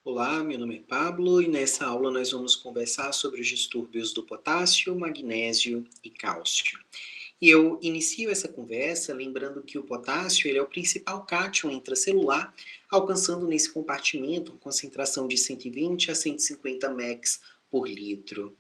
Olá, meu nome é Pablo e nessa aula nós vamos conversar sobre os distúrbios do potássio, magnésio e cálcio. E eu inicio essa conversa lembrando que o potássio ele é o principal cátion intracelular, alcançando nesse compartimento uma concentração de 120 a 150 mEq por litro.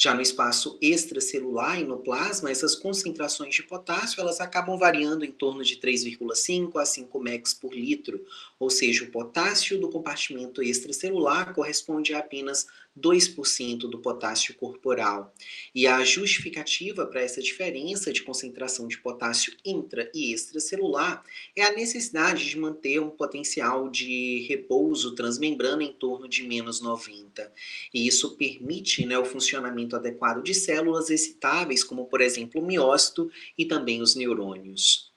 Já no espaço extracelular e no plasma, essas concentrações de potássio elas acabam variando em torno de 3,5 a 5 mEq por litro, ou seja, o potássio do compartimento extracelular corresponde a apenas 2% do potássio corporal. E a justificativa para essa diferença de concentração de potássio intra e extracelular é a necessidade de manter um potencial de repouso transmembrana em torno de menos 90. E isso permite, né, o funcionamento adequado de células excitáveis, como por exemplo o miócito e também os neurônios.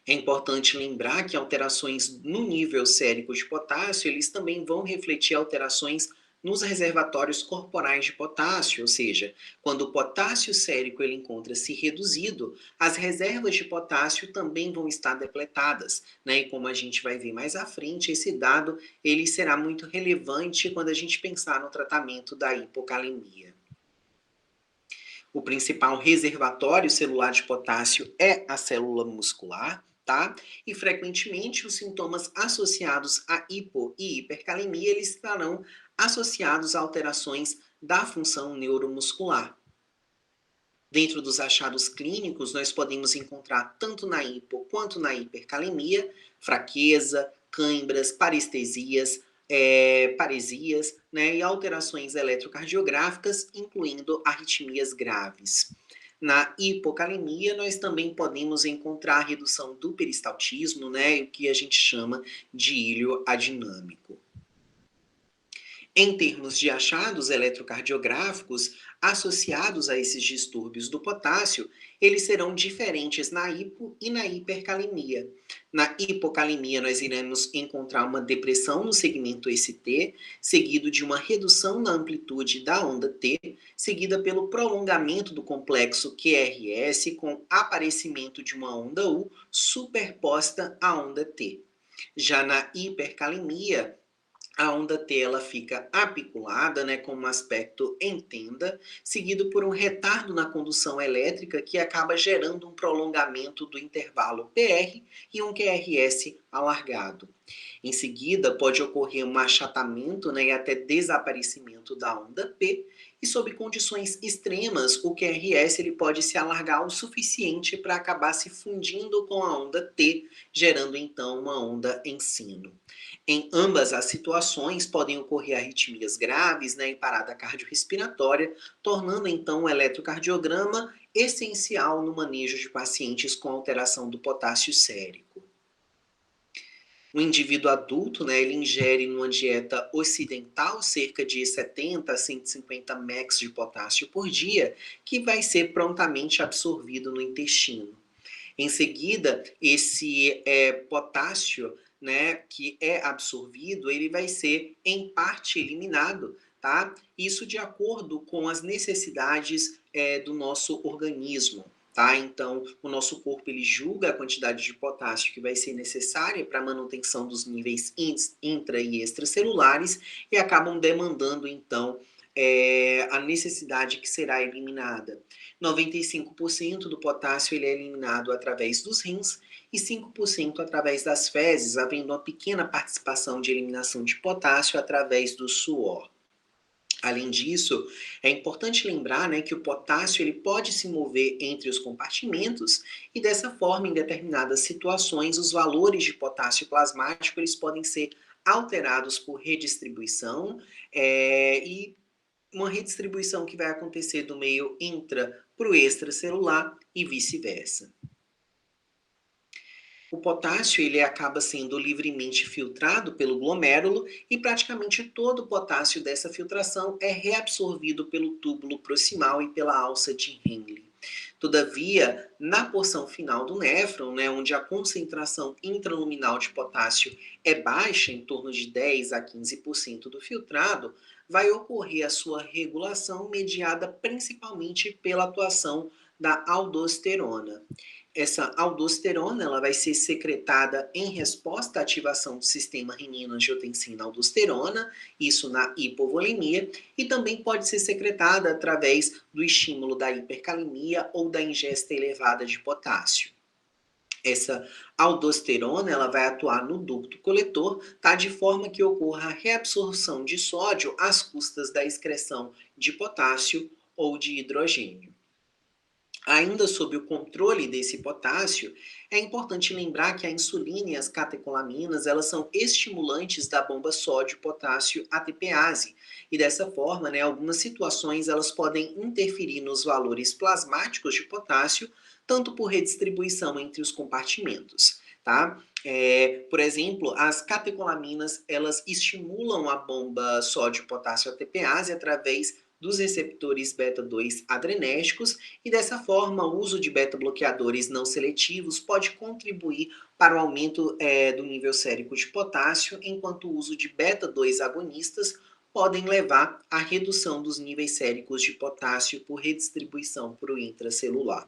É importante lembrar que alterações no nível sérico de potássio, eles também vão refletir alterações nos reservatórios corporais de potássio, ou seja, quando o potássio sérico ele encontra-se reduzido, as reservas de potássio também vão estar depletadas, né? E como a gente vai ver mais à frente, esse dado ele será muito relevante quando a gente pensar no tratamento da hipocalemia. O principal reservatório celular de potássio é a célula muscular, tá? E frequentemente os sintomas associados a hipo e hipercalemia eles estarão associados a alterações da função neuromuscular. Dentro dos achados clínicos, nós podemos encontrar tanto na hipo quanto na hipercalemia, fraqueza, cãibras, parestesias, paresias, né, e alterações eletrocardiográficas, incluindo arritmias graves. Na hipocalemia, nós também podemos encontrar a redução do peristaltismo, né, o que a gente chama de ilho adinâmico. Em termos de achados eletrocardiográficos associados a esses distúrbios do potássio, eles serão diferentes na hipo e na hipercalemia. Na hipocalemia, nós iremos encontrar uma depressão no segmento ST, seguido de uma redução na amplitude da onda T, seguida pelo prolongamento do complexo QRS com aparecimento de uma onda U superposta à onda T. Já na hipercalemia, a onda T ela fica apiculada, né, com um aspecto em tenda, seguido por um retardo na condução elétrica que acaba gerando um prolongamento do intervalo PR e um QRS alargado. Em seguida, pode ocorrer um achatamento, né, e até desaparecimento da onda P, e sob condições extremas, o QRS ele pode se alargar o suficiente para acabar se fundindo com a onda T, gerando então uma onda em sino. Em ambas as situações, podem ocorrer arritmias graves, né, e parada cardiorrespiratória, tornando então o eletrocardiograma essencial no manejo de pacientes com alteração do potássio sérico. O indivíduo adulto, né, ele ingere numa dieta ocidental cerca de 70 a 150 mEq de potássio por dia, que vai ser prontamente absorvido no intestino. Em seguida, esse potássio, né, que é absorvido, ele vai ser em parte eliminado, tá? Isso de acordo com as necessidades do nosso organismo. Tá? Então, o nosso corpo ele julga a quantidade de potássio que vai ser necessária para a manutenção dos níveis intra e extracelulares e acabam demandando, então, a necessidade que será eliminada. 95% do potássio ele é eliminado através dos rins e 5% através das fezes, havendo uma pequena participação de eliminação de potássio através do suor. Além disso, é importante lembrar, né, que o potássio ele pode se mover entre os compartimentos e dessa forma, em determinadas situações, os valores de potássio plasmático eles podem ser alterados por redistribuição e uma redistribuição que vai acontecer do meio intra para o extracelular e vice-versa. O potássio ele acaba sendo livremente filtrado pelo glomérulo e praticamente todo o potássio dessa filtração é reabsorvido pelo túbulo proximal e pela alça de Henle. Todavia, na porção final do néfron, né, onde a concentração intraluminal de potássio é baixa, em torno de 10 a 15% do filtrado, vai ocorrer a sua regulação mediada principalmente pela atuação da aldosterona. Essa aldosterona ela vai ser secretada em resposta à ativação do sistema renina-angiotensina-aldosterona, isso na hipovolemia, e também pode ser secretada através do estímulo da hipercalemia ou da ingesta elevada de potássio. Essa aldosterona ela vai atuar no ducto coletor, tá? De forma que ocorra a reabsorção de sódio às custas da excreção de potássio ou de hidrogênio. Ainda sob o controle desse potássio, é importante lembrar que a insulina e as catecolaminas, elas são estimulantes da bomba sódio-potássio ATPase. E dessa forma, né, algumas situações elas podem interferir nos valores plasmáticos de potássio, tanto por redistribuição entre os compartimentos, tá? Por exemplo, as catecolaminas, elas estimulam a bomba sódio-potássio ATPase através dos receptores beta-2 adrenérgicos e dessa forma o uso de beta-bloqueadores não seletivos pode contribuir para o aumento do nível sérico de potássio, enquanto o uso de beta-2 agonistas podem levar à redução dos níveis séricos de potássio por redistribuição para o intracelular.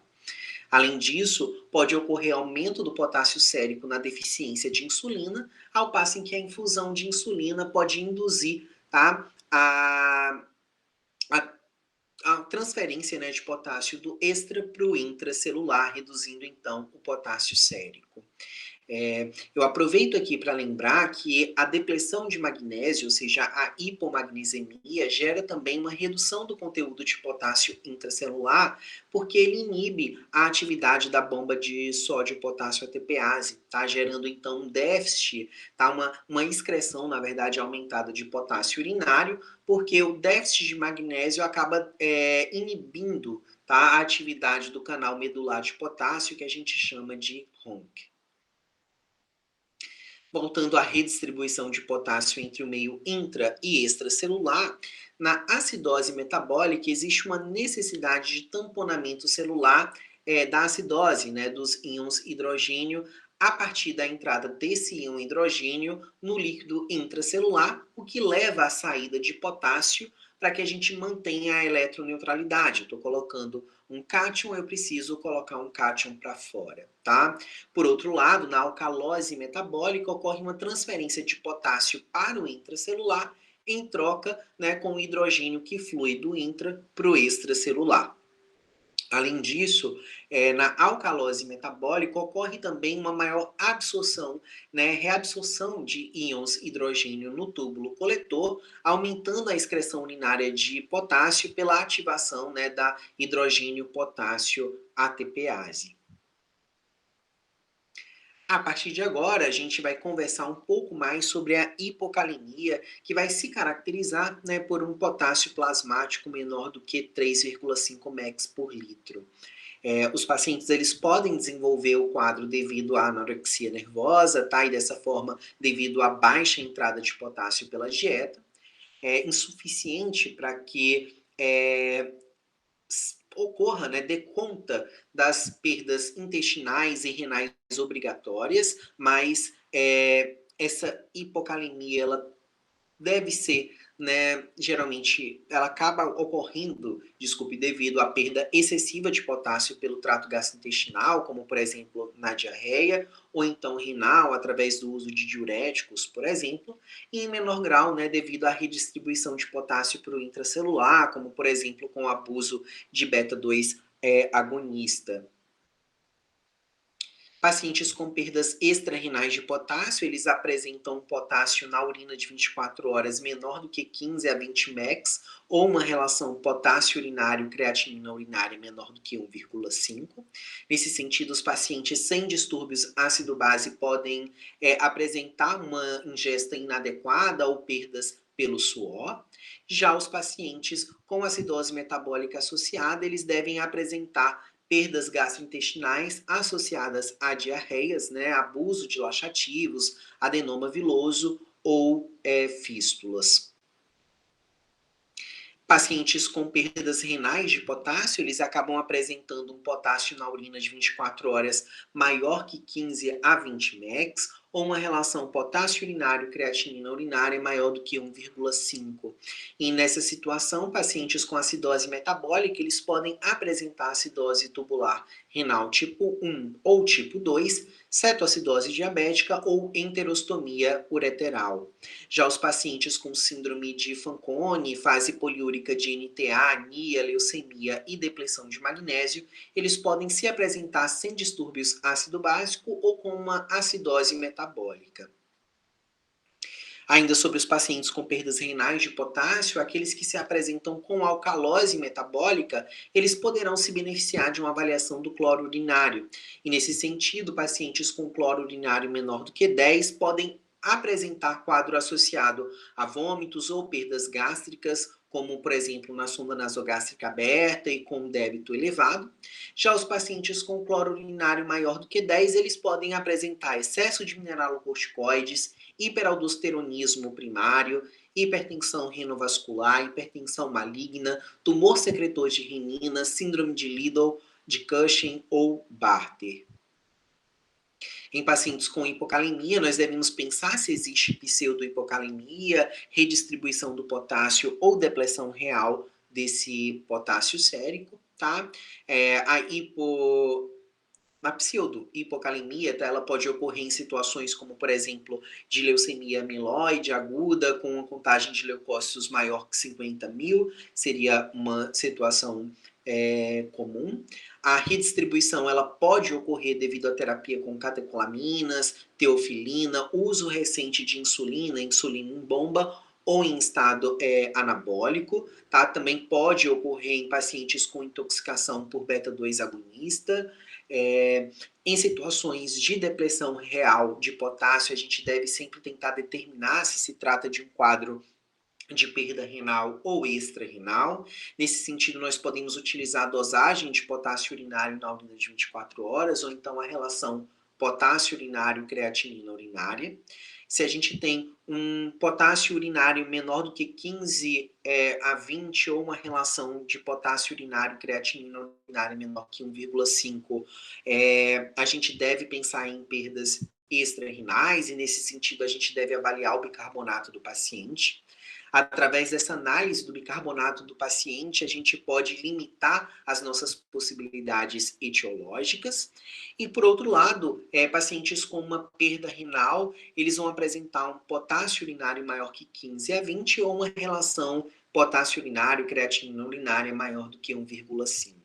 Além disso, pode ocorrer aumento do potássio sérico na deficiência de insulina, ao passo em que a infusão de insulina pode induzir, tá, a a transferência, né, de potássio do extra para o intracelular, reduzindo então o potássio sérico. Eu aproveito aqui para lembrar que a depressão de magnésio, ou seja, a hipomagnesemia, gera também uma redução do conteúdo de potássio intracelular, porque ele inibe a atividade da bomba de sódio potássio ATPase, tá? Gerando então um déficit, tá? Uma excreção, na verdade, aumentada de potássio urinário, porque o déficit de magnésio acaba inibindo, tá, a atividade do canal medular de potássio, que a gente chama de RONC. Voltando à redistribuição de potássio entre o meio intra e extracelular, na acidose metabólica existe uma necessidade de tamponamento celular da acidose, né, dos íons hidrogênio, a partir da entrada desse íon hidrogênio no líquido intracelular, o que leva à saída de potássio para que a gente mantenha a eletroneutralidade. Estou colocando um cátion, eu preciso colocar um cátion para fora, tá? Por outro lado, na alcalose metabólica ocorre uma transferência de potássio para o intracelular em troca, né, com o hidrogênio que flui do intra para o extracelular. Além disso, na alcalose metabólica ocorre também uma maior absorção, né, reabsorção de íons hidrogênio no túbulo coletor, aumentando a excreção urinária de potássio pela ativação, né, da hidrogênio-potássio ATPase. A partir de agora, a gente vai conversar um pouco mais sobre a hipocalemia, que vai se caracterizar, né, por um potássio plasmático menor do que 3,5 mEq por litro. Os pacientes eles podem desenvolver o quadro devido à anorexia nervosa, tá? E dessa forma, devido à baixa entrada de potássio pela dieta. É insuficiente para que ocorra, né, dê conta das perdas intestinais e renais obrigatórias, mas essa hipocalemia ela deve ser, né, geralmente, ela acaba ocorrendo, desculpe, devido à perda excessiva de potássio pelo trato gastrointestinal, como, por exemplo, na diarreia, ou então renal, através do uso de diuréticos, por exemplo, e em menor grau, né, devido à redistribuição de potássio para o intracelular, como, por exemplo, com o abuso de beta-2 agonista. Pacientes com perdas extrarenais de potássio, eles apresentam potássio na urina de 24 horas menor do que 15 a 20 mEq, ou uma relação potássio urinário-creatinina urinária menor do que 1,5. Nesse sentido, os pacientes sem distúrbios ácido-base podem apresentar uma ingesta inadequada ou perdas pelo suor. Já os pacientes com acidose metabólica associada, eles devem apresentar perdas gastrointestinais associadas a diarreias, né, abuso de laxativos, adenoma viloso ou fístulas. Pacientes com perdas renais de potássio, eles acabam apresentando um potássio na urina de 24 horas maior que 15 a 20 mEq, ou uma relação potássio urinário creatinina urinária maior do que 1,5. E nessa situação, pacientes com acidose metabólica, eles podem apresentar acidose tubular renal tipo 1 ou tipo 2, cetoacidose diabética ou enterostomia ureteral. Já os pacientes com síndrome de Fanconi, fase poliúrica de NTA, anemia, leucemia e depressão de magnésio, eles podem se apresentar sem distúrbios ácido básico ou com uma acidose metabólica. Ainda sobre os pacientes com perdas renais de potássio, aqueles que se apresentam com alcalose metabólica, eles poderão se beneficiar de uma avaliação do cloro urinário. E nesse sentido, pacientes com cloro urinário menor do que 10 podem apresentar quadro associado a vômitos ou perdas gástricas, como, por exemplo, na sonda nasogástrica aberta e com débito elevado. Já os pacientes com cloro urinário maior do que 10, eles podem apresentar excesso de mineralocorticoides, hiperaldosteronismo primário, hipertensão renovascular, hipertensão maligna, tumor secretor de renina, síndrome de Liddle, de Cushing ou Bartter. Em pacientes com hipocalemia, nós devemos pensar se existe pseudohipocalemia, redistribuição do potássio ou depressão real desse potássio sérico, tá? A pseudo-hipocalemia, tá, ela pode ocorrer em situações como, por exemplo, de leucemia amiloide aguda, com uma contagem de leucócitos maior que 50.000, seria uma situação comum. A redistribuição ela pode ocorrer devido à terapia com catecolaminas, teofilina, uso recente de insulina em bomba, ou em estado anabólico, tá? Também pode ocorrer em pacientes com intoxicação por beta-2 agonista. Em situações de depressão real de potássio, a gente deve sempre tentar determinar se se trata de um quadro de perda renal ou extra-renal. Nesse sentido, nós podemos utilizar a dosagem de potássio urinário na urina de 24 horas, ou então a relação potássio urinário creatinina urinária. Se a gente tem um potássio urinário menor do que 15 a 20, ou uma relação de potássio urinário creatinina urinária menor que 1,5, a gente deve pensar em perdas extra-renais, e nesse sentido a gente deve avaliar o bicarbonato do paciente. Através dessa análise do bicarbonato do paciente, a gente pode limitar as nossas possibilidades etiológicas. E, por outro lado, pacientes com uma perda renal, eles vão apresentar um potássio urinário maior que 15 a 20 ou uma relação potássio urinário, creatinina urinária maior do que 1,5.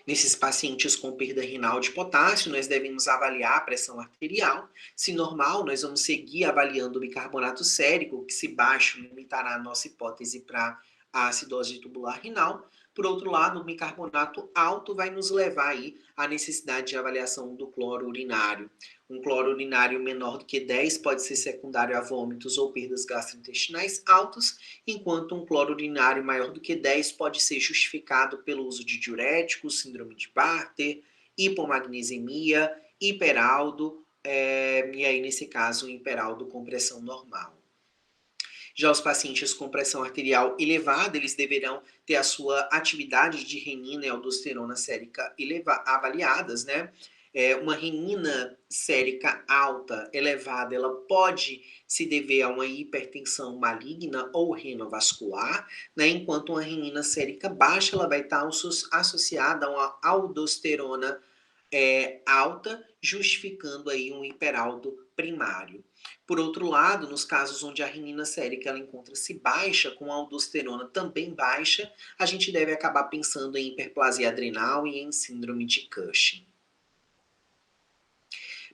Nesses pacientes com perda renal de potássio, nós devemos avaliar a pressão arterial. Se normal, nós vamos seguir avaliando o bicarbonato sérico, que se baixo limitará a nossa hipótese para a acidose tubular renal. Por outro lado, o bicarbonato alto vai nos levar aí à necessidade de avaliação do cloro urinário. Um cloro urinário menor do que 10 pode ser secundário a vômitos ou perdas gastrointestinais altos, enquanto um cloro urinário maior do que 10 pode ser justificado pelo uso de diuréticos, síndrome de Bartter, hipomagnesemia, hiperaldo, e aí nesse caso o hiperaldo com pressão normal. Já os pacientes com pressão arterial elevada, eles deverão ter a sua atividade de renina e aldosterona sérica avaliadas, né? Uma renina sérica alta, elevada, ela pode se dever a uma hipertensão maligna ou renovascular, né? Enquanto uma renina sérica baixa, ela vai estar associada a uma aldosterona alta, justificando aí um hiperaldo primário. Por outro lado, nos casos onde a renina sérica ela encontra-se baixa, com a aldosterona também baixa, a gente deve acabar pensando em hiperplasia adrenal e em síndrome de Cushing.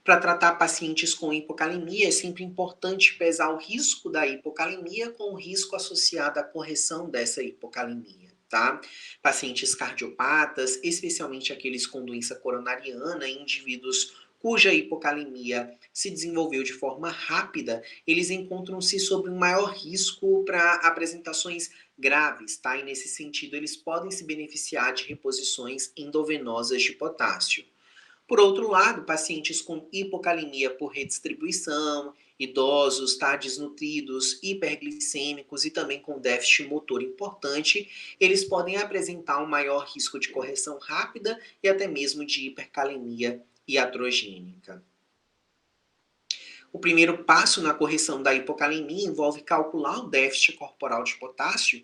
Para tratar pacientes com hipocalemia, é sempre importante pesar o risco da hipocalemia com o risco associado à correção dessa hipocalemia. Tá? Pacientes cardiopatas, especialmente aqueles com doença coronariana, indivíduos cuja hipocalemia se desenvolveu de forma rápida, eles encontram-se sob um maior risco para apresentações graves, tá? E nesse sentido, eles podem se beneficiar de reposições endovenosas de potássio. Por outro lado, pacientes com hipocalemia por redistribuição, idosos, tá, desnutridos, hiperglicêmicos e também com déficit motor importante, eles podem apresentar um maior risco de correção rápida e até mesmo de hipercalemia iatrogênica. O primeiro passo na correção da hipocalemia envolve calcular o déficit corporal de potássio,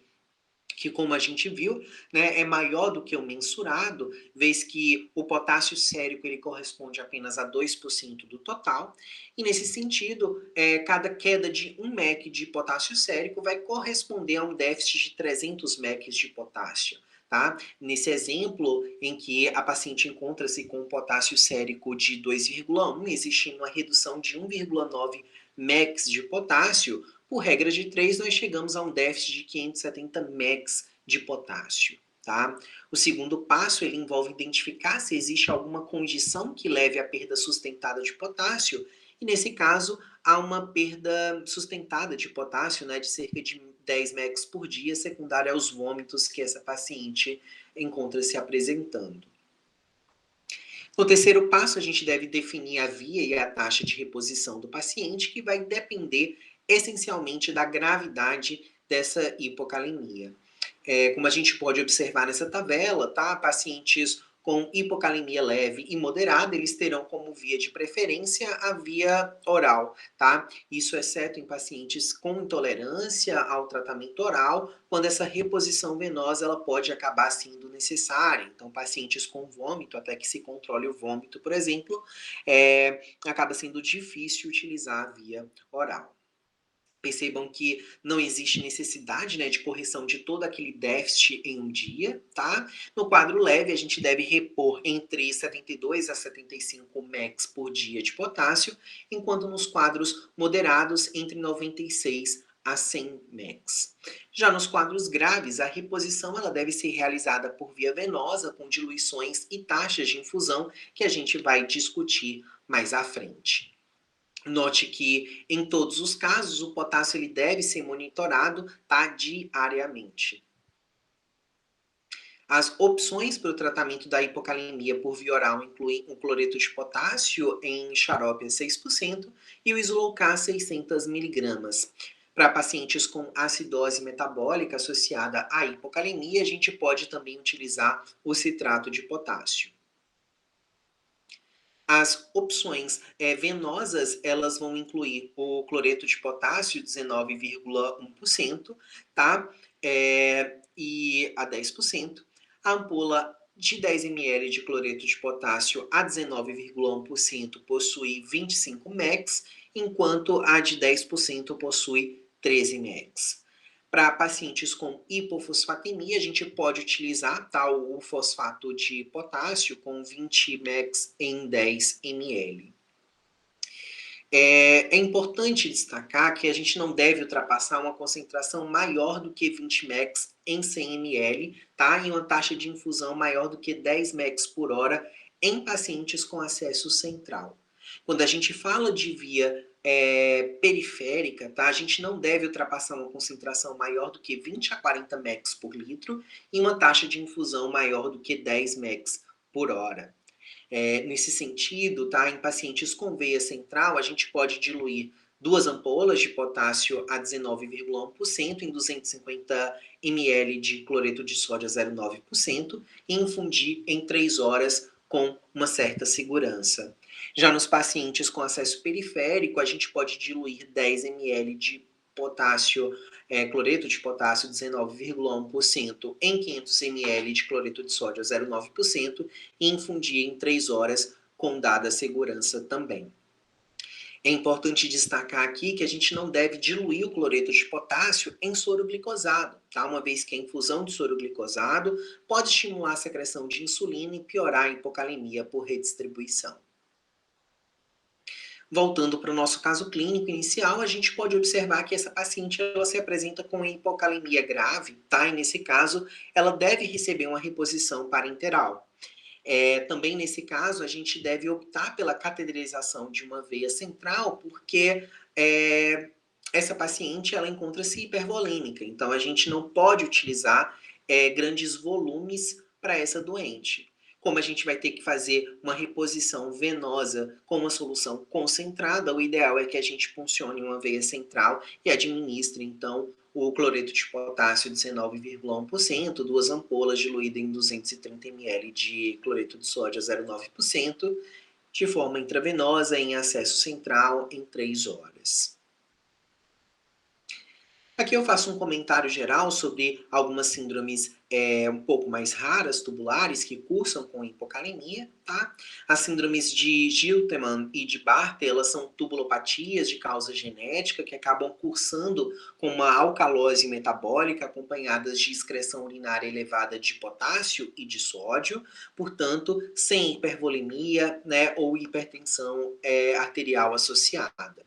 que, como a gente viu, né, é maior do que o mensurado, vez que o potássio sérico ele corresponde apenas a 2% do total, e nesse sentido, cada queda de 1 mEq de potássio sérico vai corresponder a um déficit de 300 mEq de potássio. Tá? Nesse exemplo, em que a paciente encontra-se com um potássio sérico de 2,1, existindo uma redução de 1,9 mEq de potássio, por regra de 3, nós chegamos a um déficit de 570 mEq de potássio. Tá? O segundo passo ele envolve identificar se existe alguma condição que leve à perda sustentada de potássio, e nesse caso, há uma perda sustentada de potássio, né, de cerca de 10 mEq por dia, secundária aos vômitos que essa paciente encontra se apresentando. No terceiro passo, a gente deve definir a via e a taxa de reposição do paciente, que vai depender essencialmente da gravidade dessa hipocalemia. Como a gente pode observar nessa tabela, tá? Pacientes com hipocalemia leve e moderada, eles terão como via de preferência a via oral, tá? Isso exceto em pacientes com intolerância ao tratamento oral, quando essa reposição venosa ela pode acabar sendo necessária. Então, pacientes com vômito, até que se controle o vômito, por exemplo, acaba sendo difícil utilizar a via oral. Percebam que não existe necessidade, né, de correção de todo aquele déficit em um dia, tá? No quadro leve, a gente deve repor entre 72 a 75 mEq por dia de potássio, enquanto nos quadros moderados, entre 96 a 100 mEq. Já nos quadros graves, a reposição ela deve ser realizada por via venosa, com diluições e taxas de infusão, que a gente vai discutir mais à frente. Note que, em todos os casos, o potássio ele deve ser monitorado, tá, diariamente. As opções para o tratamento da hipocalemia por via oral incluem o cloreto de potássio em xarope a 6% e o Isolocá 600 mg. Para pacientes com acidose metabólica associada à hipocalemia, a gente pode também utilizar o citrato de potássio. As opções venosas, elas vão incluir o cloreto de potássio, 19,1%, tá? E a 10%. A ampola de 10 ml de cloreto de potássio a 19,1% possui 25 mEq, enquanto a de 10% possui 13 mEq. Para pacientes com hipofosfatemia, a gente pode utilizar o fosfato de potássio com 20 mEq em 10 ml. É importante destacar que a gente não deve ultrapassar uma concentração maior do que 20 mEq em 100 ml, tá? E uma taxa de infusão maior do que 10 mEq por hora em pacientes com acesso central. Quando a gente fala de via periférica, tá? A gente não deve ultrapassar uma concentração maior do que 20 a 40 mEq por litro e uma taxa de infusão maior do que 10 mEq por hora. Nesse sentido, tá? Em pacientes com veia central, a gente pode diluir 2 ampolas de potássio a 19,1% em 250 ml de cloreto de sódio a 0,9% e infundir em 3 horas com uma certa segurança. Já nos pacientes com acesso periférico, a gente pode diluir 10 ml de potássio, cloreto de potássio 19,1% em 500 ml de cloreto de sódio a 0,9% e infundir em 3 horas com dada segurança também. É importante destacar aqui que a gente não deve diluir o cloreto de potássio em soro glicosado, tá? Uma vez que a infusão de soro glicosado pode estimular a secreção de insulina e piorar a hipocalemia por redistribuição. Voltando para o nosso caso clínico inicial, a gente pode observar que essa paciente ela se apresenta com hipocalemia grave, tá? E nesse caso, ela deve receber uma reposição parenteral. Também nesse caso, a gente deve optar pela cateterização de uma veia central, porque essa paciente ela encontra-se hipervolêmica, então a gente não pode utilizar grandes volumes para essa doente. Como a gente vai ter que fazer uma reposição venosa com uma solução concentrada, o ideal é que a gente funcione uma veia central e administre, então, o cloreto de potássio 19,1%, 2 ampolas diluídas em 230 ml de cloreto de sódio a 0,9%, de forma intravenosa em acesso central em 3 horas. Aqui eu faço um comentário geral sobre algumas síndromes um pouco mais raras, tubulares, que cursam com hipocalemia, tá? As síndromes de Gilterman e de Bartter, elas são tubulopatias de causa genética que acabam cursando com uma alcalose metabólica acompanhadas de excreção urinária elevada de potássio e de sódio, portanto, sem hipervolemia, né, ou hipertensão arterial associada.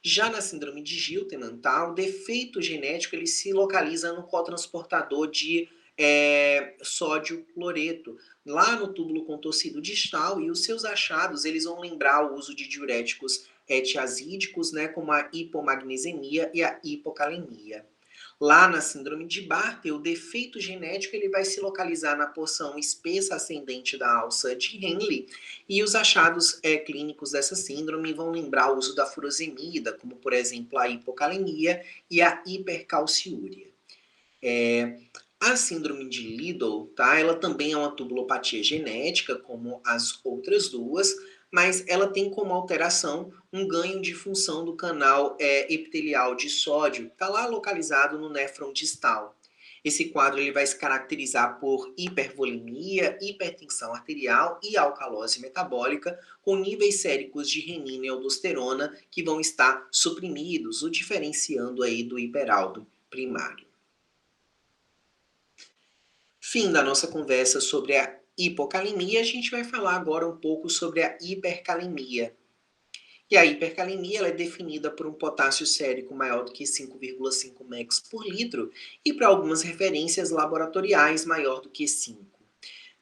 Já na síndrome de Gilterman, tá, o defeito genético ele se localiza no cotransportador de sódio cloreto, lá no túbulo contorcido distal, e os seus achados eles vão lembrar o uso de diuréticos tiazídicos, né, como a hipomagnesemia e a hipocalemia. Lá na síndrome de Bartter, o defeito genético ele vai se localizar na porção espessa ascendente da alça de Henle, e os achados clínicos dessa síndrome vão lembrar o uso da furosemida, como por exemplo a hipocalemia e a hipercalciúria. A síndrome de Liddle, tá? Ela também é uma tubulopatia genética, como as outras duas, mas ela tem como alteração um ganho de função do canal epitelial de sódio, que está lá localizado no néfron distal. Esse quadro ele vai se caracterizar por hipervolemia, hipertensão arterial e alcalose metabólica, com níveis séricos de renina e aldosterona que vão estar suprimidos, o diferenciando aí do hiperaldo primário. Fim da nossa conversa sobre a hipocalemia, a gente vai falar agora um pouco sobre a hipercalemia. E a hipercalemia ela é definida por um potássio sérico maior do que 5,5 megs por litro e, para algumas referências laboratoriais, maior do que 5.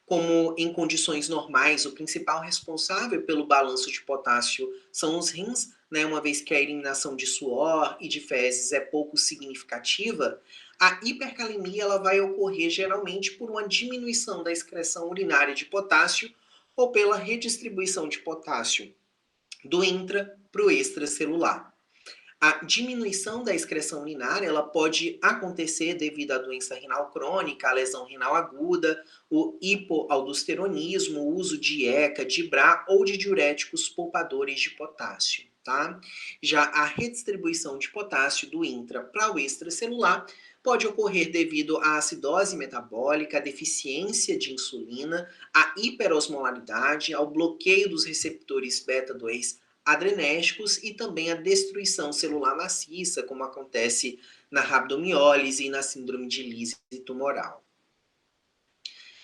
Como em condições normais, o principal responsável pelo balanço de potássio são os rins, né, uma vez que a eliminação de suor e de fezes é pouco significativa, a hipercalemia ela vai ocorrer geralmente por uma diminuição da excreção urinária de potássio ou pela redistribuição de potássio do intra para o extracelular. A diminuição da excreção urinária ela pode acontecer devido à doença renal crônica, à lesão renal aguda, o hipoaldosteronismo, o uso de ECA, de BRA ou de diuréticos poupadores de potássio. Tá? Já a redistribuição de potássio do intra para o extracelular pode ocorrer devido à acidose metabólica, à deficiência de insulina, à hiperosmolaridade, ao bloqueio dos receptores beta-2 adrenérgicos e também a destruição celular maciça, como acontece na rabdomiólise e na síndrome de lise tumoral.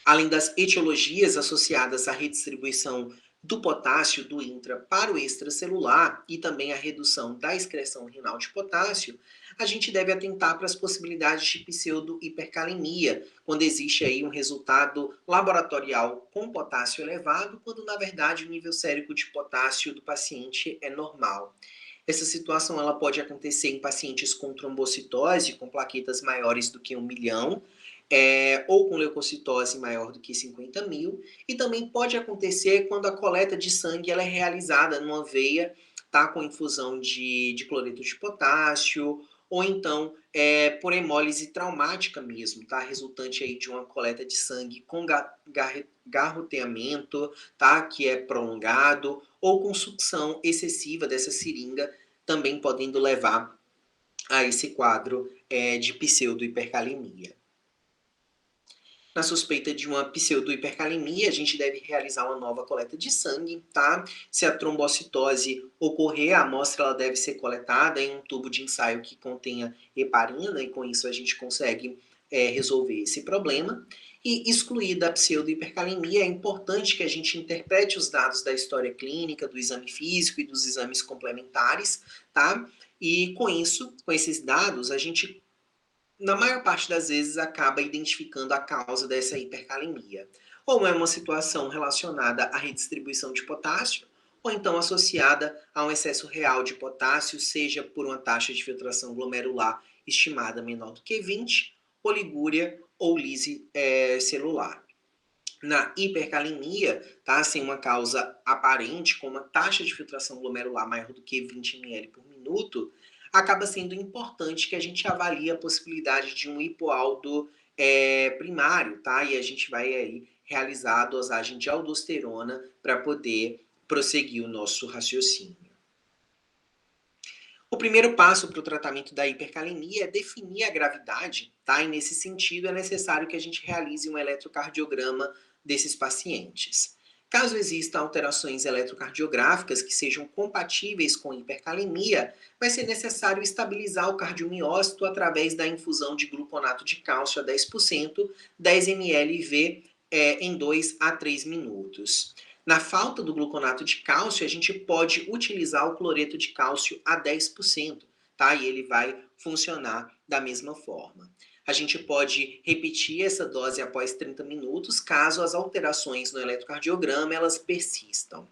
Além das etiologias associadas à redistribuição do potássio do intra para o extracelular e também a redução da excreção renal de potássio, a gente deve atentar para as possibilidades de pseudo-hipercalemia, quando existe aí um resultado laboratorial com potássio elevado, quando na verdade o nível sérico de potássio do paciente é normal. Essa situação ela pode acontecer em pacientes com trombocitose, com plaquetas maiores do que 1 milhão, ou com leucocitose maior do que 50 mil, e também pode acontecer quando a coleta de sangue ela é realizada numa veia, tá, com infusão de cloreto de potássio, ou então por hemólise traumática mesmo, tá, resultante aí de uma coleta de sangue com garroteamento, tá, que é prolongado, ou com sucção excessiva dessa seringa, também podendo levar a esse quadro de pseudo-hipercalemia. Na suspeita de uma pseudo-hipercalemia, a gente deve realizar uma nova coleta de sangue, tá? Se a trombocitose ocorrer, a amostra ela deve ser coletada em um tubo de ensaio que contenha heparina, e com isso a gente consegue resolver esse problema. E excluída a pseudo-hipercalemia, é importante que a gente interprete os dados da história clínica, do exame físico e dos exames complementares, tá? E com isso, com esses dados, a gente na maior parte das vezes, acaba identificando a causa dessa hipercalemia. Ou é uma situação relacionada à redistribuição de potássio, ou então associada a um excesso real de potássio, seja por uma taxa de filtração glomerular estimada menor do que 20, oligúria ou lise celular. Na hipercalemia, tá, sem uma causa aparente, com uma taxa de filtração glomerular maior do que 20 ml por minuto, acaba sendo importante que a gente avalie a possibilidade de um hipoaldo primário, tá? E a gente vai aí realizar a dosagem de aldosterona para poder prosseguir o nosso raciocínio. O primeiro passo para o tratamento da hipercalemia é definir a gravidade, tá? E nesse sentido é necessário que a gente realize um eletrocardiograma desses pacientes. Caso existam alterações eletrocardiográficas que sejam compatíveis com hipercalemia, vai ser necessário estabilizar o cardiomiócito através da infusão de gluconato de cálcio a 10%, 10 ml IV em 2 a 3 minutos. Na falta do gluconato de cálcio, a gente pode utilizar o cloreto de cálcio a 10%, tá? E ele vai funcionar da mesma forma. A gente pode repetir essa dose após 30 minutos, caso as alterações no eletrocardiograma elas persistam.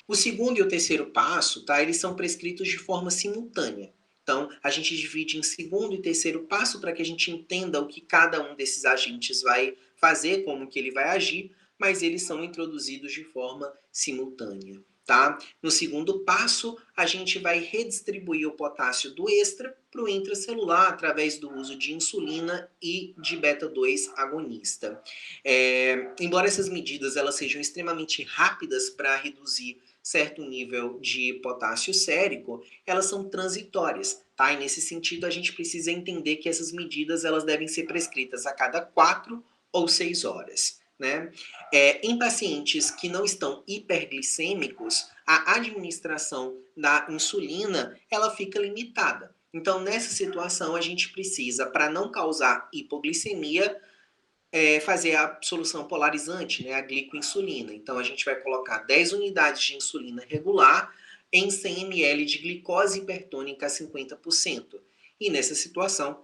O segundo e o terceiro passo, tá? Eles são prescritos de forma simultânea. Então, a gente divide em segundo e terceiro passo para que a gente entenda o que cada um desses agentes vai fazer, como que ele vai agir, mas eles são introduzidos de forma simultânea, tá? No segundo passo, a gente vai redistribuir o potássio do extra para o intracelular através do uso de insulina e de beta-2 agonista. Embora essas medidas elas sejam extremamente rápidas para reduzir certo nível de potássio sérico, elas são transitórias, tá? E nesse sentido, a gente precisa entender que essas medidas elas devem ser prescritas a cada 4 ou 6 horas. Né? Em pacientes que não estão hiperglicêmicos, a administração da insulina ela fica limitada. Então, nessa situação, a gente precisa, para não causar hipoglicemia, fazer a solução polarizante, né, a glicoinsulina. Então, a gente vai colocar 10 unidades de insulina regular em 100 ml de glicose hipertônica a 50%. E nessa situação,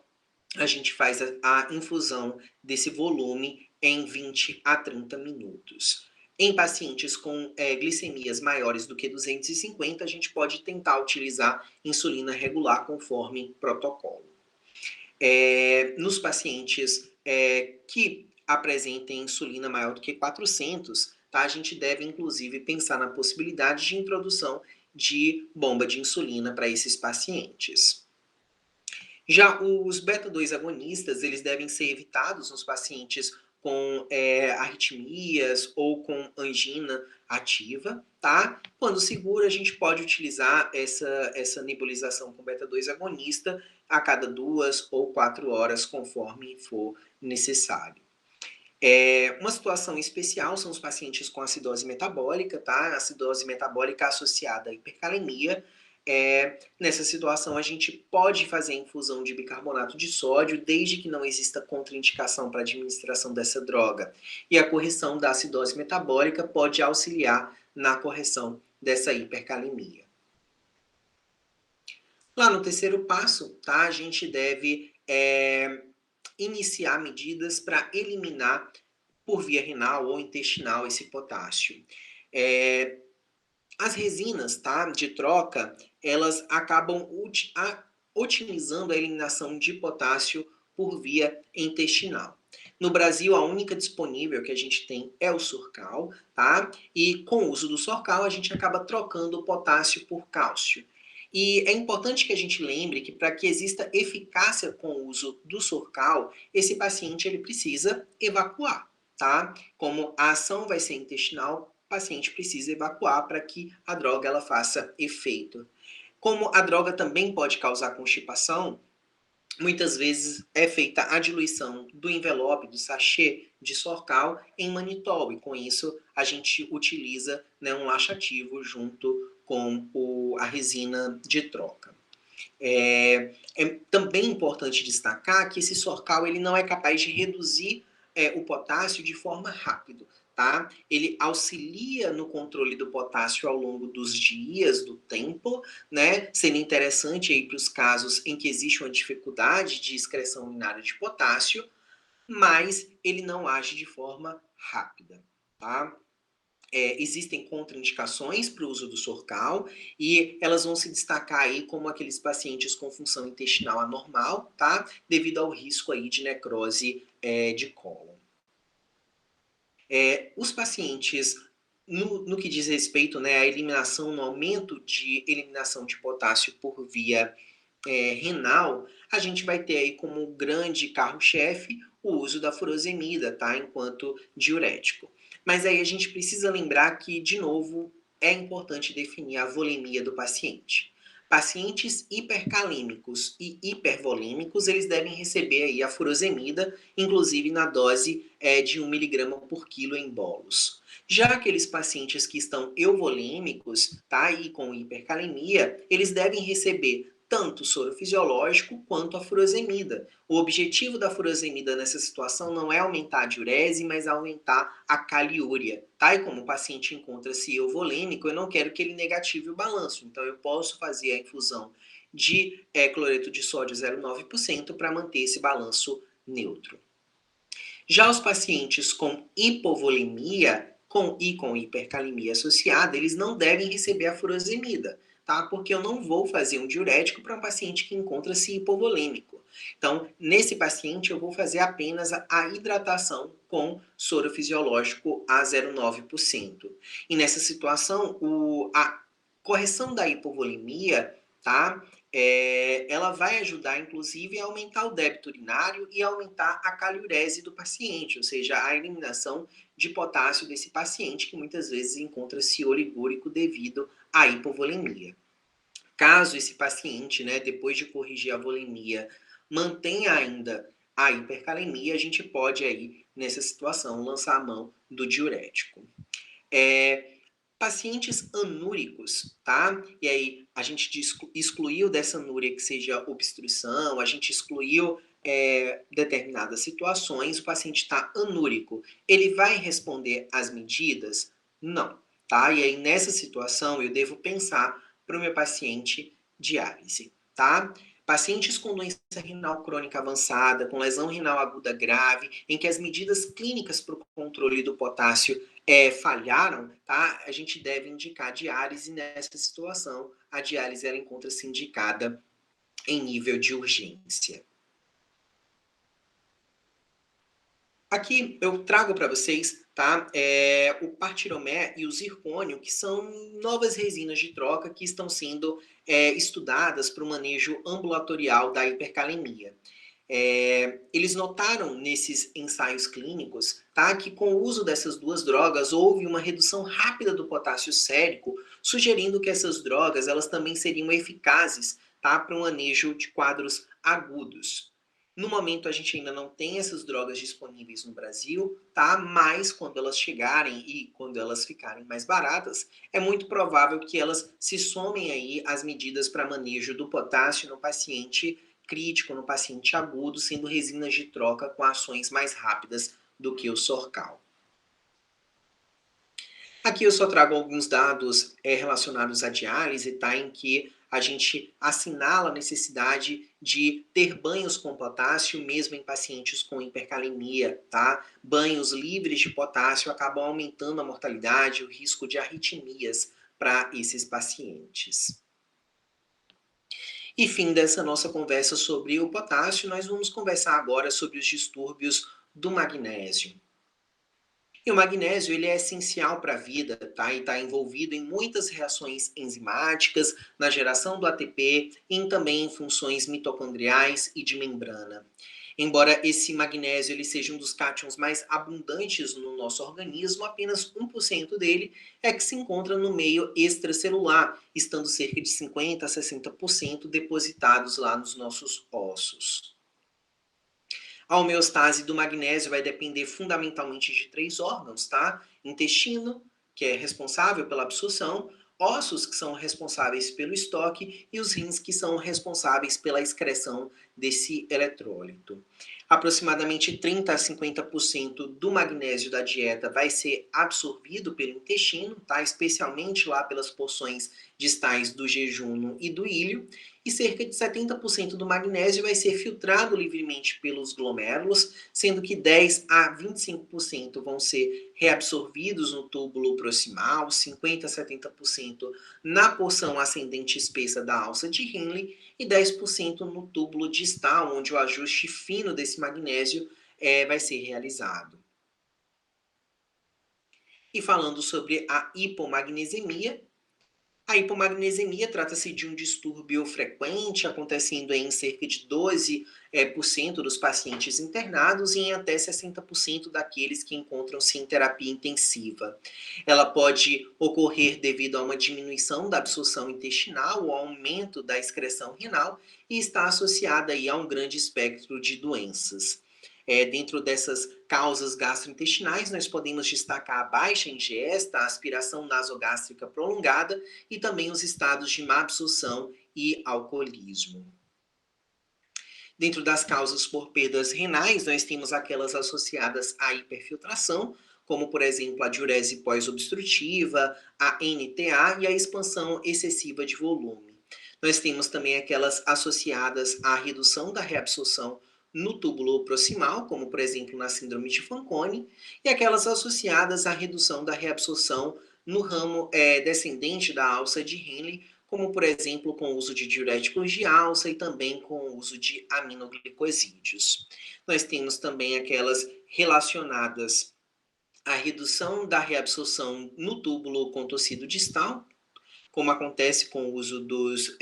a gente faz a infusão desse volume em 20 a 30 minutos. Em pacientes com glicemias maiores do que 250, a gente pode tentar utilizar insulina regular conforme protocolo. Nos pacientes que apresentem insulina maior do que 400, tá, a gente deve inclusive pensar na possibilidade de introdução de bomba de insulina para esses pacientes. Já os beta-2 agonistas, eles devem ser evitados nos pacientes com arritmias ou com angina ativa, tá? Quando seguro, a gente pode utilizar essa nebulização com beta-2 agonista a cada 2 ou 4 horas, conforme for necessário. Uma situação especial são os pacientes com acidose metabólica, tá? Acidose metabólica associada à hipercalemia. Nessa situação, a gente pode fazer a infusão de bicarbonato de sódio, desde que não exista contraindicação para a administração dessa droga. E a correção da acidose metabólica pode auxiliar na correção dessa hipercalemia. Lá no terceiro passo, tá, a gente deve iniciar medidas para eliminar por via renal ou intestinal esse potássio. As resinas, tá, de troca, elas acabam otimizando a eliminação de potássio por via intestinal. No Brasil, a única disponível que a gente tem é o Sorcal, tá? E com o uso do Sorcal, a gente acaba trocando o potássio por cálcio. E é importante que a gente lembre que para que exista eficácia com o uso do Sorcal, esse paciente ele precisa evacuar, tá? Como a ação vai ser intestinal, o paciente precisa evacuar para que a droga ela faça efeito. Como a droga também pode causar constipação, muitas vezes é feita a diluição do envelope, do sachê de Sorcal em manitol, e com isso a gente utiliza, né, um laxativo junto com a resina de troca. É também importante destacar que esse Sorcal ele não é capaz de reduzir o potássio de forma rápida. Tá? Ele auxilia no controle do potássio ao longo dos dias, do tempo, né? Sendo interessante aí para os casos em que existe uma dificuldade de excreção urinária de potássio, mas ele não age de forma rápida, tá? Existem contraindicações para o uso do Sorcal e elas vão se destacar aí como aqueles pacientes com função intestinal anormal, tá? Devido ao risco aí de necrose de cólon. Os pacientes, no que diz respeito, né, à eliminação, no aumento de eliminação de potássio por via renal, a gente vai ter aí como grande carro-chefe o uso da furosemida, tá, enquanto diurético. Mas aí a gente precisa lembrar que, de novo, é importante definir a volemia do paciente. Pacientes hipercalêmicos e hipervolêmicos, eles devem receber aí a furosemida, inclusive na dose de 1 miligrama por quilo em bolos. Já aqueles pacientes que estão euvolêmicos, tá, e com hipercalemia, eles devem receber tanto o soro fisiológico quanto a furosemida. O objetivo da furosemida nessa situação não é aumentar a diurese, mas aumentar a caliúria, tá? E como o paciente encontra-se euvolêmico, eu não quero que ele negative o balanço, então eu posso fazer a infusão de cloreto de sódio 0,9% para manter esse balanço neutro. Já os pacientes com hipovolemia e com hipercalemia associada, eles não devem receber a furosemida, tá? Porque eu não vou fazer um diurético para um paciente que encontra-se hipovolêmico. Então, nesse paciente, eu vou fazer apenas a hidratação com soro fisiológico a 0,9%. E nessa situação, a correção da hipovolemia, tá? Ela vai ajudar, inclusive, a aumentar o débito urinário e aumentar a caliurese do paciente, ou seja, a eliminação de potássio desse paciente, que muitas vezes encontra-se oligúrico devido à hipovolemia. Caso esse paciente, né, depois de corrigir a volemia, mantenha ainda a hipercalemia, a gente pode aí, nessa situação, lançar a mão do diurético. Pacientes anúricos, tá? E aí a gente excluiu dessa anúria que seja obstrução, a gente excluiu determinadas situações, o paciente está anúrico. Ele vai responder às medidas? Não, tá? E aí nessa situação eu devo pensar para o meu paciente diálise, tá? Pacientes com doença renal crônica avançada, com lesão renal aguda grave, em que as medidas clínicas para o controle do potássio falharam, tá? A gente deve indicar diálise nessa situação. A diálise ela encontra-se indicada em nível de urgência. Aqui eu trago para vocês, tá? O partiromé e o zircônio, que são novas resinas de troca que estão sendo estudadas para o manejo ambulatorial da hipercalemia. Eles notaram nesses ensaios clínicos, tá, que com o uso dessas duas drogas houve uma redução rápida do potássio sérico, sugerindo que essas drogas elas também seriam eficazes, tá, para o manejo de quadros agudos. No momento a gente ainda não tem essas drogas disponíveis no Brasil, tá? Mas quando elas chegarem e quando elas ficarem mais baratas, é muito provável que elas se somem aí às medidas para manejo do potássio no paciente crítico, no paciente agudo, sendo resinas de troca com ações mais rápidas do que o Sorcal. Aqui eu só trago alguns dados relacionados à diálise, tá? Em que a gente assinala a necessidade de ter banhos com potássio, mesmo em pacientes com hipercalemia, tá? Banhos livres de potássio acabam aumentando a mortalidade e o risco de arritmias para esses pacientes. E fim dessa nossa conversa sobre o potássio, nós vamos conversar agora sobre os distúrbios do magnésio. E o magnésio ele é essencial para a vida, tá? E está envolvido em muitas reações enzimáticas, na geração do ATP e também em funções mitocondriais e de membrana. Embora esse magnésio ele seja um dos cátions mais abundantes no nosso organismo, apenas 1% dele é que se encontra no meio extracelular, estando cerca de 50 a 60% depositados lá nos nossos ossos. A homeostase do magnésio vai depender fundamentalmente de 3 órgãos, tá? Intestino, que é responsável pela absorção, ossos, que são responsáveis pelo estoque, e os rins, que são responsáveis pela excreção desse eletrólito. Aproximadamente 30 a 50% do magnésio da dieta vai ser absorvido pelo intestino, tá? Especialmente lá pelas porções distais do jejum e do íleo, e cerca de 70% do magnésio vai ser filtrado livremente pelos glomérulos, sendo que 10 a 25% vão ser reabsorvidos no túbulo proximal, 50 a 70% na porção ascendente espessa da alça de Henle e 10% no túbulo distal, onde o ajuste fino desse magnésio vai ser realizado. E falando sobre a hipomagnesemia, A hipomagnesemia trata-se de um distúrbio frequente, acontecendo em cerca de 12% por cento dos pacientes internados e em até 60% daqueles que encontram-se em terapia intensiva. Ela pode ocorrer devido a uma diminuição da absorção intestinal ou aumento da excreção renal e está associada aí a um grande espectro de doenças. Dentro dessas causas gastrointestinais, nós podemos destacar a baixa ingesta, a aspiração nasogástrica prolongada e também os estados de má absorção e alcoolismo. Dentro das causas por perdas renais, nós temos aquelas associadas à hiperfiltração, como por exemplo a diurese pós-obstrutiva, a NTA e a expansão excessiva de volume. Nós temos também aquelas associadas à redução da reabsorção no túbulo proximal, como por exemplo na síndrome de Fanconi, e aquelas associadas à redução da reabsorção no ramo descendente da alça de Henle, como por exemplo com o uso de diuréticos de alça e também com o uso de aminoglicosídeos. Nós temos também aquelas relacionadas à redução da reabsorção no túbulo contorcido distal, como acontece com o uso dos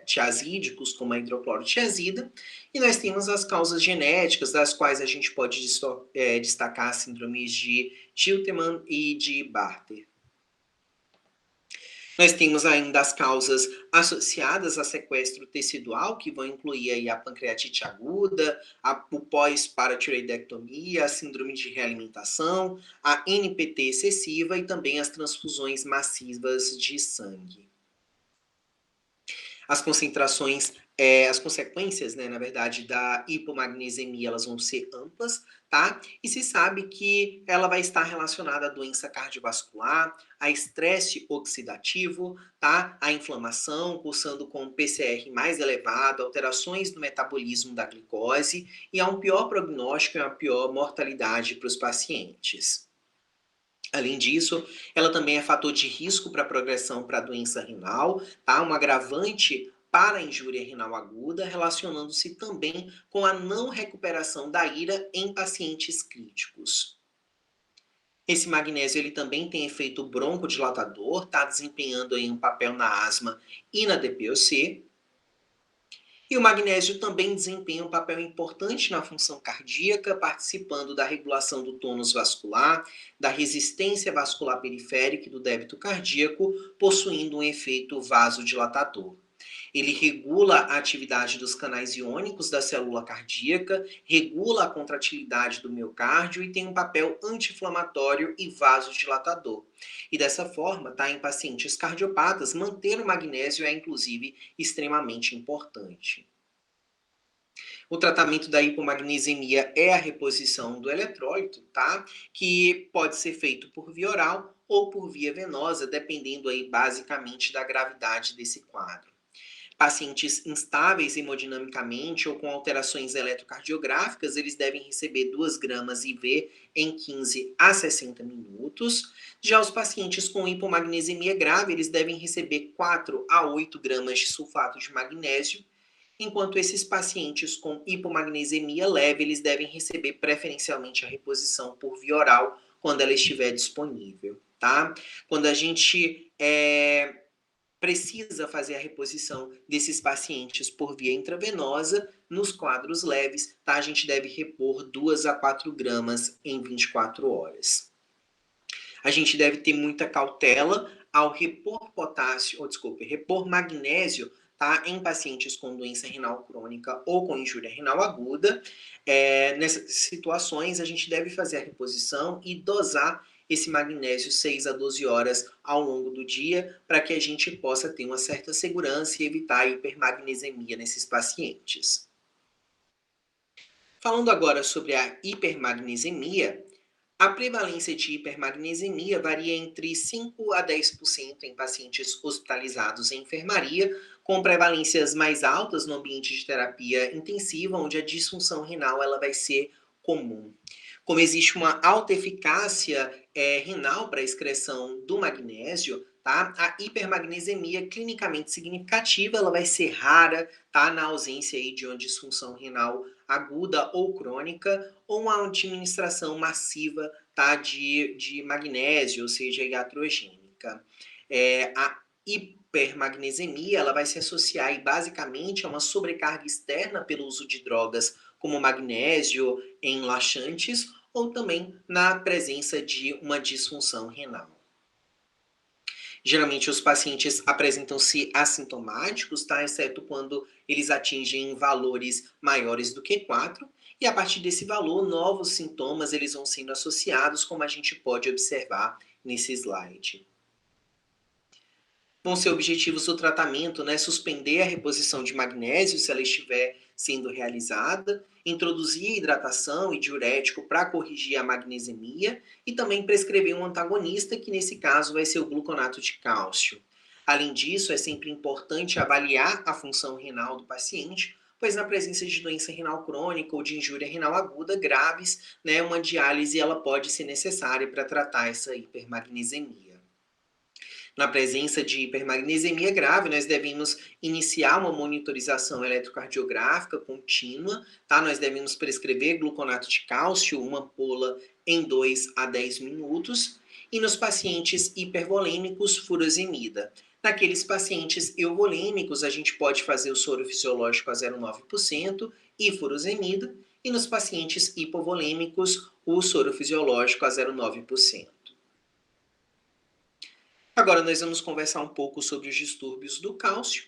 tiazídicos, como a hidroclorotiazida, e nós temos as causas genéticas, das quais a gente pode destacar as síndromes de Tiltman e de Bartter. Nós temos ainda as causas associadas a sequestro tecidual, que vão incluir aí a pancreatite aguda, o pós-paratiroidectomia, a síndrome de realimentação, a NPT excessiva e também as transfusões massivas de sangue. As concentrações, as consequências, né, na verdade, da hipomagnesemia, elas vão ser amplas, tá? E se sabe que ela vai estar relacionada à doença cardiovascular, a estresse oxidativo, tá? A inflamação, cursando com PCR mais elevado, alterações no metabolismo da glicose e a um pior prognóstico e uma pior mortalidade para os pacientes. Além disso, ela também é fator de risco para a progressão para a doença renal, tá? Um agravante para a injúria renal aguda, relacionando-se também com a não recuperação da ira em pacientes críticos. Esse magnésio ele também tem efeito broncodilatador, tá? Desempenhando aí um papel na asma e na DPOC. E o magnésio também desempenha um papel importante na função cardíaca, participando da regulação do tônus vascular, da resistência vascular periférica e do débito cardíaco, possuindo um efeito vasodilatador. Ele regula a atividade dos canais iônicos da célula cardíaca, regula a contratilidade do miocárdio e tem um papel anti-inflamatório e vasodilatador. E dessa forma, tá, em pacientes cardiopatas, manter o magnésio é inclusive extremamente importante. O tratamento da hipomagnesemia é a reposição do eletrólito, tá? Que pode ser feito por via oral ou por via venosa, dependendo aí basicamente da gravidade desse quadro. Pacientes instáveis hemodinamicamente ou com alterações eletrocardiográficas, eles devem receber 2 gramas IV em 15 a 60 minutos. Já os pacientes com hipomagnesemia grave, eles devem receber 4 a 8 gramas de sulfato de magnésio, enquanto esses pacientes com hipomagnesemia leve, eles devem receber preferencialmente a reposição por via oral, quando ela estiver disponível, tá? Quando a gente precisa fazer a reposição desses pacientes por via intravenosa, nos quadros leves, tá? A gente deve repor 2 a 4 gramas em 24 horas. A gente deve ter muita cautela ao repor repor magnésio, tá? Em pacientes com doença renal crônica ou com injúria renal aguda. Nessas situações, a gente deve fazer a reposição e dosar esse magnésio 6 a 12 horas ao longo do dia, para que a gente possa ter uma certa segurança e evitar a hipermagnesemia nesses pacientes. Falando agora sobre a hipermagnesemia, a prevalência de hipermagnesemia varia entre 5 a 10% em pacientes hospitalizados em enfermaria, com prevalências mais altas no ambiente de terapia intensiva, onde a disfunção renal ela vai ser comum. Como existe uma alta eficácia renal para a excreção do magnésio, tá? A hipermagnesemia clinicamente significativa ela vai ser rara, tá? Na ausência aí de uma disfunção renal aguda ou crônica, ou uma administração massiva, tá? de magnésio, ou seja, iatrogênica. A hipermagnesemia, ela vai se associar aí, basicamente a uma sobrecarga externa pelo uso de drogas como magnésio em laxantes ou também na presença de uma disfunção renal. Geralmente os pacientes apresentam-se assintomáticos, tá? Exceto quando eles atingem valores maiores do que 4, e a partir desse valor, novos sintomas eles vão sendo associados, como a gente pode observar nesse slide. Vão ser objetivos do tratamento, né? Suspender a reposição de magnésio, se ela estiver sendo realizada, introduzir hidratação e diurético para corrigir a magnesemia e também prescrever um antagonista, que nesse caso vai ser o gluconato de cálcio. Além disso, é sempre importante avaliar a função renal do paciente, pois na presença de doença renal crônica ou de injúria renal aguda graves, né, uma diálise ela pode ser necessária para tratar essa hipermagnesemia. Na presença de hipermagnesemia grave, nós devemos iniciar uma monitorização eletrocardiográfica contínua, tá? Nós devemos prescrever gluconato de cálcio, uma ampola em 2 a 10 minutos, e nos pacientes hipervolêmicos, furosemida. Naqueles pacientes euvolêmicos, a gente pode fazer o soro fisiológico a 0,9% e furosemida, e nos pacientes hipovolêmicos, o soro fisiológico a 0,9%. Agora nós vamos conversar um pouco sobre os distúrbios do cálcio.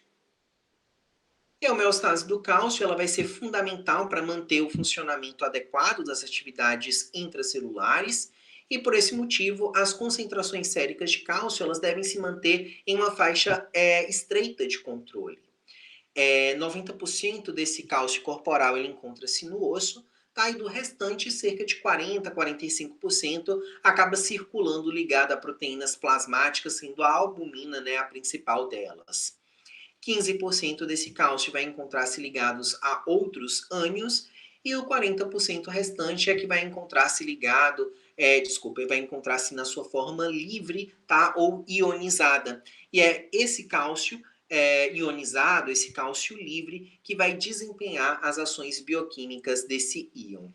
E a homeostase do cálcio ela vai ser fundamental para manter o funcionamento adequado das atividades intracelulares, e por esse motivo as concentrações séricas de cálcio elas devem se manter em uma faixa estreita de controle. 90% desse cálcio corporal ele encontra-se no osso, tá? E do restante, cerca de 40 a 45% acaba circulando ligado a proteínas plasmáticas, sendo a albumina, né, a principal delas. 15% desse cálcio vai encontrar-se ligados a outros ânions, e o 40% restante é que vai encontrar-se ligado, vai encontrar-se na sua forma livre, tá? Ou ionizada. E é esse cálcio ionizado, esse cálcio livre, que vai desempenhar as ações bioquímicas desse íon.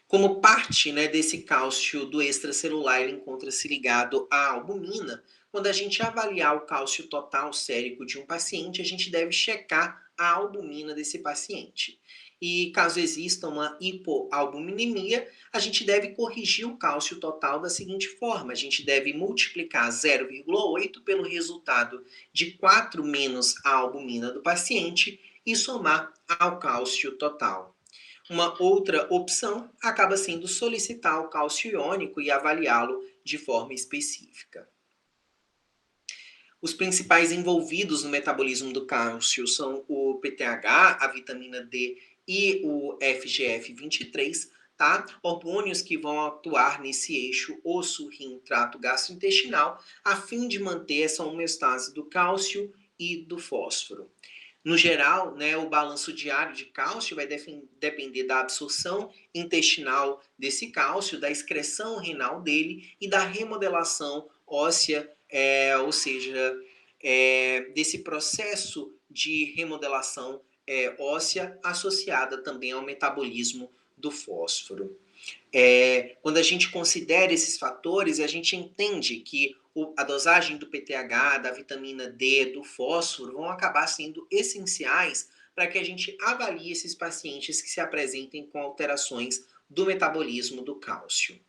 Como parte, né, desse cálcio do extracelular, ele encontra-se ligado à albumina. Quando a gente avaliar o cálcio total sérico de um paciente, a gente deve checar a albumina desse paciente. E caso exista uma hipoalbuminemia, a gente deve corrigir o cálcio total da seguinte forma: a gente deve multiplicar 0,8 pelo resultado de 4 menos a albumina do paciente e somar ao cálcio total. Uma outra opção acaba sendo solicitar o cálcio iônico e avaliá-lo de forma específica. Os principais envolvidos no metabolismo do cálcio são o PTH, a vitamina D e o FGF23, tá? Hormônios que vão atuar nesse eixo osso, rim, trato gastrointestinal, a fim de manter essa homeostase do cálcio e do fósforo. No geral, né, o balanço diário de cálcio vai depender da absorção intestinal desse cálcio, da excreção renal dele e da remodelação óssea, ou seja, desse processo de remodelação óssea associada também ao metabolismo do fósforo. Quando a gente considera esses fatores, a gente entende que a dosagem do PTH, da vitamina D, do fósforo, vão acabar sendo essenciais para que a gente avalie esses pacientes que se apresentem com alterações do metabolismo do cálcio.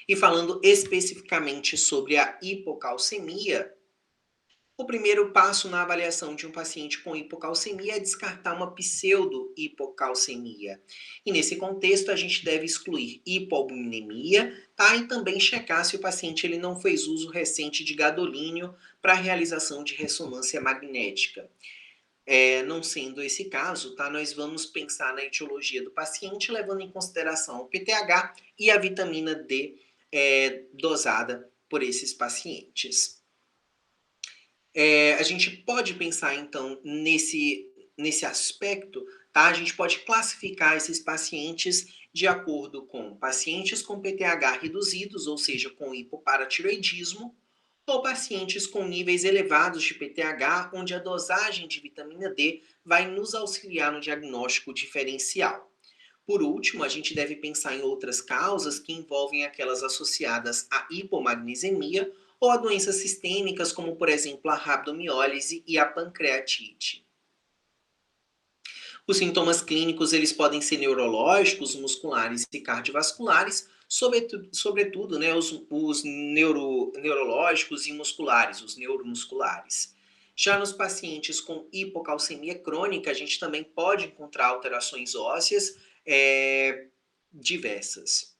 E falando especificamente sobre a hipocalcemia, o primeiro passo na avaliação de um paciente com hipocalcemia é descartar uma pseudo-hipocalcemia. E nesse contexto, a gente deve excluir hipoalbuminemia, tá? E também checar se o paciente ele não fez uso recente de gadolínio para a realização de ressonância magnética. Não sendo esse caso, tá? Nós vamos pensar na etiologia do paciente, levando em consideração o PTH e a vitamina D dosada por esses pacientes. A gente pode pensar, então, nesse aspecto, tá? A gente pode classificar esses pacientes de acordo com pacientes com PTH reduzidos, ou seja, com hipoparatiroidismo, ou pacientes com níveis elevados de PTH, onde a dosagem de vitamina D vai nos auxiliar no diagnóstico diferencial. Por último, a gente deve pensar em outras causas que envolvem aquelas associadas à hipomagnesemia ou a doenças sistêmicas, como, por exemplo, a rabdomiólise e a pancreatite. Os sintomas clínicos eles podem ser neurológicos, musculares e cardiovasculares, sobretudo né, os neurológicos e musculares, os neuromusculares. Já nos pacientes com hipocalcemia crônica, a gente também pode encontrar alterações ósseas diversas.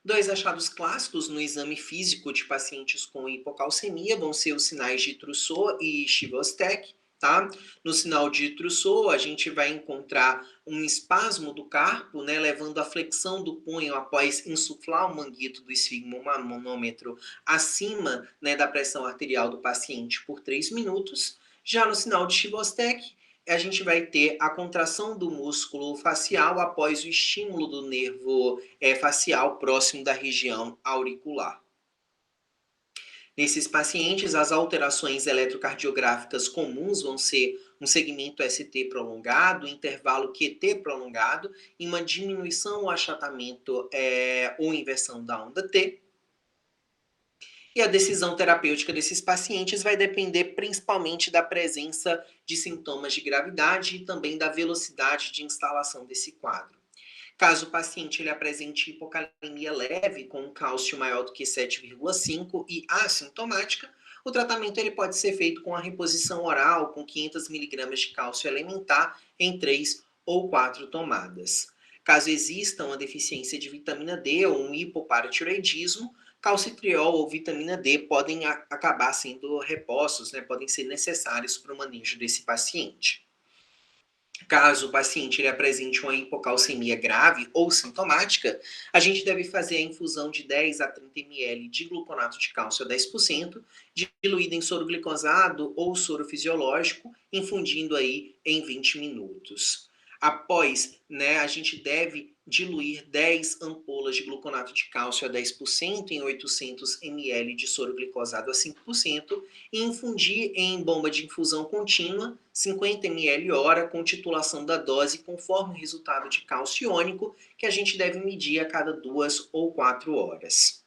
Dois achados clássicos no exame físico de pacientes com hipocalcemia vão ser os sinais de Trousseau e Chvostek, tá? No sinal de Trousseau, a gente vai encontrar um espasmo do carpo, né, levando à flexão do punho após insuflar o manguito do esfigmomanômetro acima, né, da pressão arterial do paciente por 3 minutos. Já no sinal de Chvostek, a gente vai ter a contração do músculo facial após o estímulo do nervo facial próximo da região auricular. Nesses pacientes, as alterações eletrocardiográficas comuns vão ser um segmento ST prolongado, intervalo QT prolongado e uma diminuição ou achatamento ou inversão da onda T. E a decisão terapêutica desses pacientes vai depender principalmente da presença de sintomas de gravidade e também da velocidade de instalação desse quadro. Caso o paciente ele apresente hipocalemia leve, com um cálcio maior do que 7,5 e assintomática, o tratamento ele pode ser feito com a reposição oral com 500 mg de cálcio elementar em 3 ou 4 tomadas. Caso exista uma deficiência de vitamina D ou um hipoparatiroidismo, calcitriol ou vitamina D podem acabar sendo repostos, né, podem ser necessários para o manejo desse paciente. Caso o paciente ele apresente uma hipocalcemia grave ou sintomática, a gente deve fazer a infusão de 10 a 30 ml de gluconato de cálcio a 10%, diluído em soro glicosado ou soro fisiológico, infundindo aí em 20 minutos. Após, né, a gente deve diluir 10 ampolas de gluconato de cálcio a 10% em 800 ml de soro glicosado a 5% e infundir em bomba de infusão contínua 50 ml hora com titulação da dose conforme o resultado de cálcio iônico que a gente deve medir a cada 2 ou 4 horas.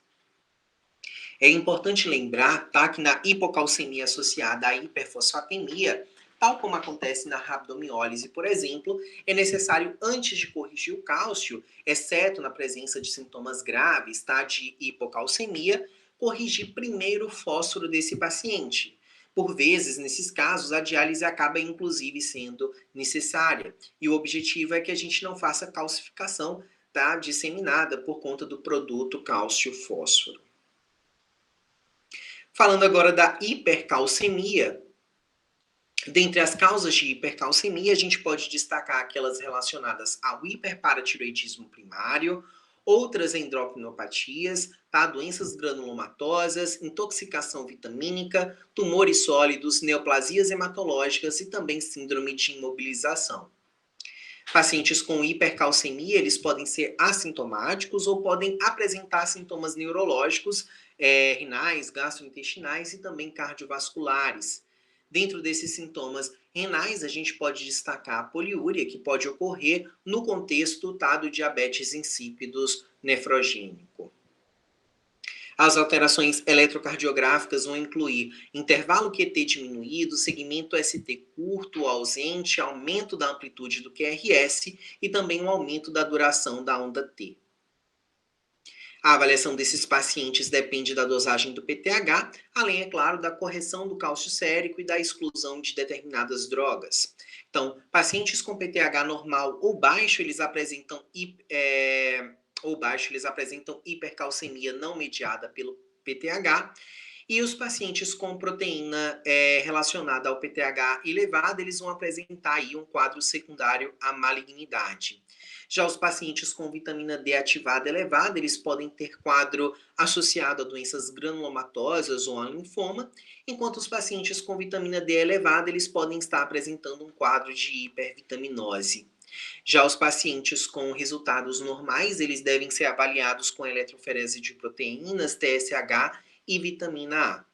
É importante lembrar, tá, que na hipocalcemia associada à hiperfosfatemia, tal como acontece na rabdomiólise, por exemplo, é necessário, antes de corrigir o cálcio, exceto na presença de sintomas graves, tá, de hipocalcemia, corrigir primeiro o fósforo desse paciente. Por vezes, nesses casos, a diálise acaba inclusive sendo necessária. E o objetivo é que a gente não faça calcificação, tá, disseminada por conta do produto cálcio-fósforo. Falando agora da hipercalcemia, dentre as causas de hipercalcemia, a gente pode destacar aquelas relacionadas ao hiperparatiroidismo primário, outras endocrinopatias, tá? Doenças granulomatosas, intoxicação vitamínica, tumores sólidos, neoplasias hematológicas e também síndrome de imobilização. Pacientes com hipercalcemia, eles podem ser assintomáticos ou podem apresentar sintomas neurológicos, renais, gastrointestinais e também cardiovasculares. Dentro desses sintomas renais, a gente pode destacar a poliúria, que pode ocorrer no contexto do diabetes insípidos nefrogênico. As alterações eletrocardiográficas vão incluir intervalo QT diminuído, segmento ST curto ou ausente, aumento da amplitude do QRS e também um aumento da duração da onda T. A avaliação desses pacientes depende da dosagem do PTH, além, é claro, da correção do cálcio sérico e da exclusão de determinadas drogas. Então, pacientes com PTH normal ou baixo, eles apresentam hipercalcemia não mediada pelo PTH, e os pacientes com proteína relacionada ao PTH elevada, eles vão apresentar aí um quadro secundário à malignidade. Já os pacientes com vitamina D ativada elevada, eles podem ter quadro associado a doenças granulomatosas ou a linfoma, enquanto os pacientes com vitamina D elevada, eles podem estar apresentando um quadro de hipervitaminose. Já os pacientes com resultados normais, eles devem ser avaliados com eletroferese de proteínas, TSH e vitamina A.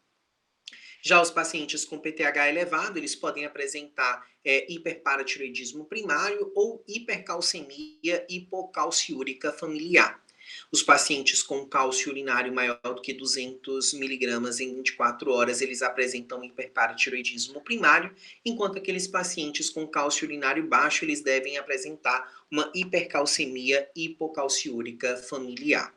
Já os pacientes com PTH elevado, eles podem apresentar hiperparatiroidismo primário ou hipercalcemia hipocalciúrica familiar. Os pacientes com cálcio urinário maior do que 200 miligramas em 24 horas, eles apresentam hiperparatiroidismo primário, enquanto aqueles pacientes com cálcio urinário baixo, eles devem apresentar uma hipercalcemia hipocalciúrica familiar.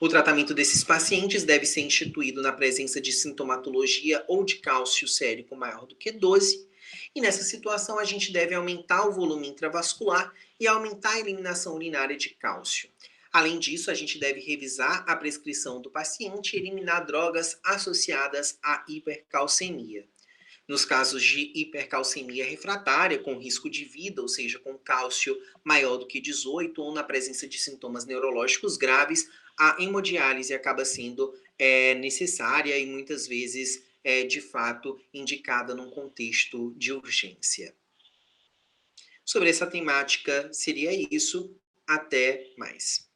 O tratamento desses pacientes deve ser instituído na presença de sintomatologia ou de cálcio sérico maior do que 12, e nessa situação a gente deve aumentar o volume intravascular e aumentar a eliminação urinária de cálcio. Além disso, a gente deve revisar a prescrição do paciente e eliminar drogas associadas à hipercalcemia. Nos casos de hipercalcemia refratária, com risco de vida, ou seja, com cálcio maior do que 18, ou na presença de sintomas neurológicos graves, a hemodiálise acaba sendo necessária e muitas vezes, de fato, indicada num contexto de urgência. Sobre essa temática, seria isso. Até mais.